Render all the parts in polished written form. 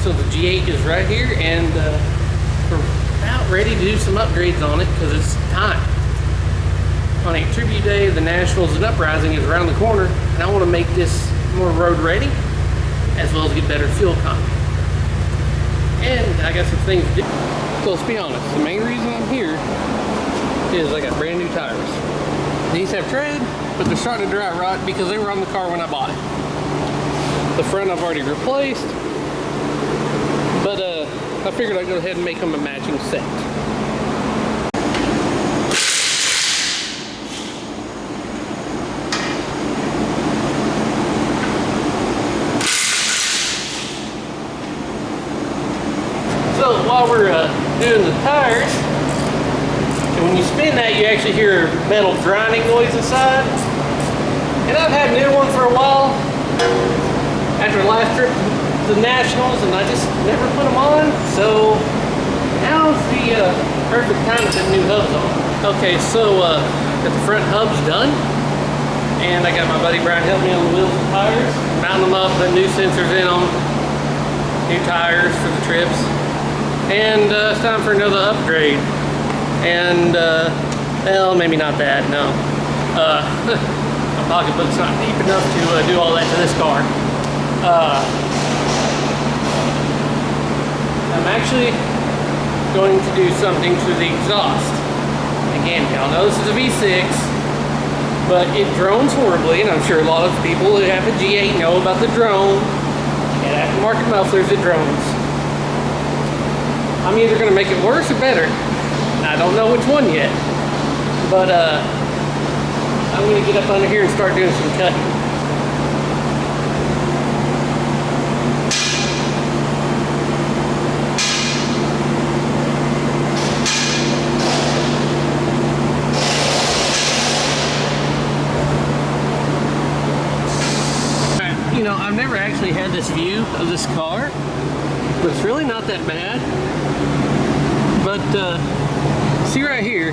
So the G8 is right here, and we're about ready to do some upgrades on it because it's time. On a tribute day, the Nationals and Uprising is around the corner, and I want to make this more road ready, as well as get better fuel economy. And I got some things to do. So let's be honest, the main reason I'm here is I got brand new tires. These have tread, but they're starting to dry rot because they were on the car when I bought it. The front I've already replaced, but I figured I'd go ahead and make them a matching set. So while we're doing the tires, and when you spin that, you actually hear metal grinding noise inside. And I've had a new one for a while after the last trip to the Nationals, and I just never put them on. So now's the perfect time to put new hubs on. Okay, so got the front hubs done, and I got my buddy Brian helping me on the wheels and tires, mounting them up, put new sensors in them, new tires for the trips. And it's time for another upgrade. And, well, maybe not that, no. My pocketbook's not deep enough to do all that to this car. I'm actually going to do something to the exhaust. Again, y'all know this is a V6, but it drones horribly, and I'm sure a lot of people who have a G8 know about the drone. And aftermarket mufflers, it drones. I'm either going to make it worse or better. I don't know which one yet, but I'm going to get up under here and start doing some cutting. You know, I've never actually had this view of this car, but it's really not that bad. But see right here,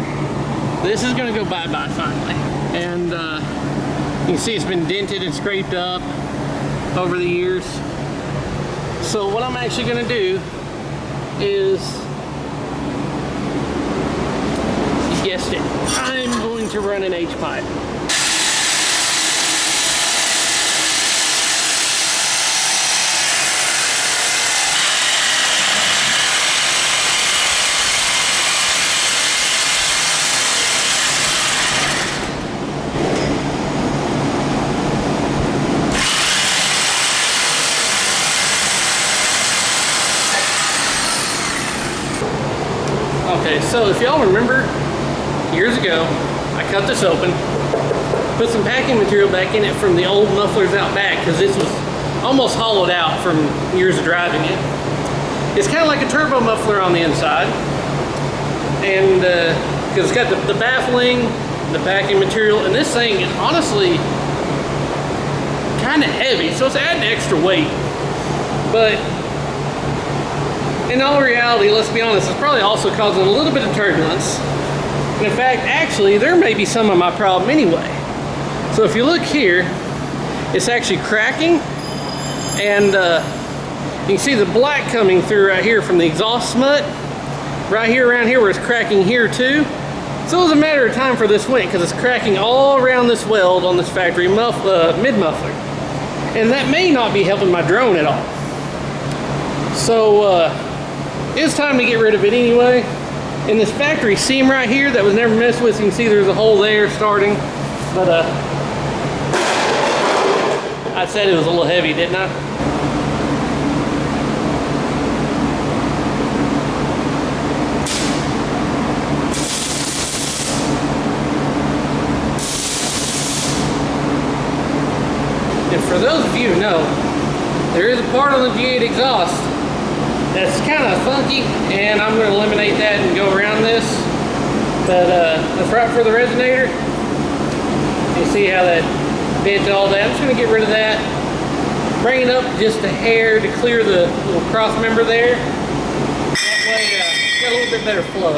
this is going to go bye-bye finally. And you can see it's been dented and scraped up over the years. So what I'm actually going to do is, you guessed it, I'm going to run an H-pipe. Okay, so if y'all remember, years ago, I cut this open, put some packing material back in it from the old mufflers out back, because this was almost hollowed out from years of driving it. It's kind of like a turbo muffler on the inside, and because it's got the baffling, the packing material, and this thing is honestly kind of heavy, so it's adding extra weight. But in all reality, let's be honest, it's probably also causing a little bit of turbulence. And in fact, actually, there may be some of my problem anyway. So if you look here, it's actually cracking, and you can see the black coming through right here from the exhaust smut. Right here, around here, where it's cracking here too. So it was a matter of time for this went, because it's cracking all around this weld on this factory mid-muffler. And that may not be helping my drone at all. So, it's time to get rid of it anyway. In this factory seam right here that was never messed with, you can see there's a hole there starting. But I said it was a little heavy, didn't I? And for those of you who know, there is a part on the G8 exhaust that's kind of funky, and I'm going to eliminate that and go around this. But that's right for the resonator. You see how that dented all that. I'm just going to get rid of that. Bring it up just a hair to clear the little cross member there. That way, it's got a little bit better flow.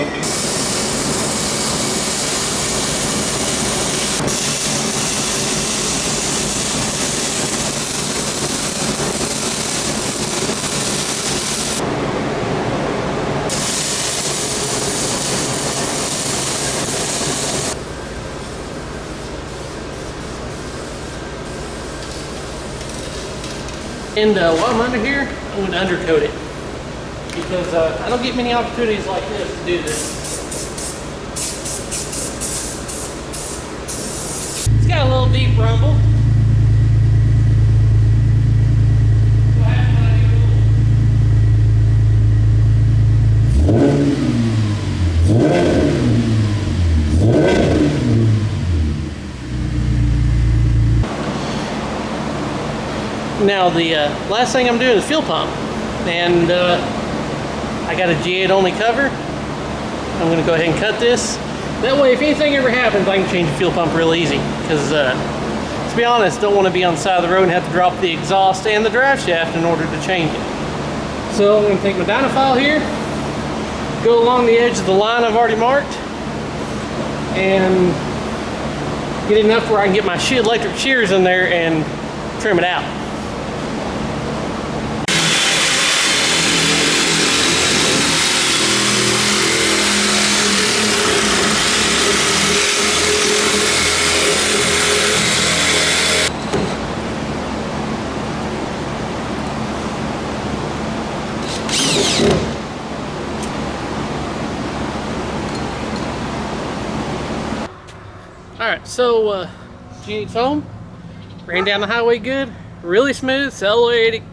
And while I'm under here, I'm going to undercoat it because I don't get many opportunities like this to do this. It's got a little deep rumble. Now the last thing I'm doing is fuel pump, and I got a G8 only cover. I'm going to go ahead and cut this. That way, if anything ever happens, I can change the fuel pump real easy. Because to be honest, don't want to be on the side of the road and have to drop the exhaust and the drive shaft in order to change it. So I'm going to take my Dynafile here, go along the edge of the line I've already marked, and get enough where I can get my electric shears in there and trim it out. Alright, so G8's home, ran down the highway good, really smooth,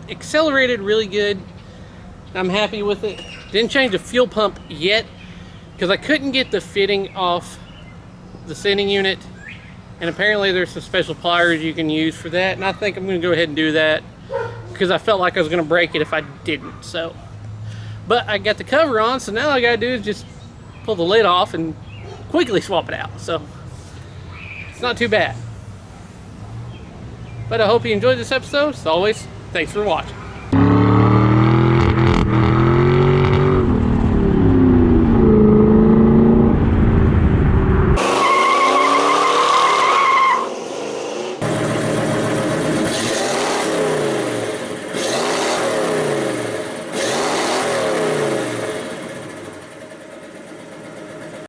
accelerated really good. I'm happy with it. Didn't change the fuel pump yet because I couldn't get the fitting off the sending unit, and apparently there's some special pliers you can use for that, and I think I'm going to go ahead and do that because I felt like I was going to break it if I didn't. So, but I got the cover on, so now all I got to do is just pull the lid off and quickly swap it out. So it's not too bad. But I hope you enjoyed this episode. As always, thanks for watching.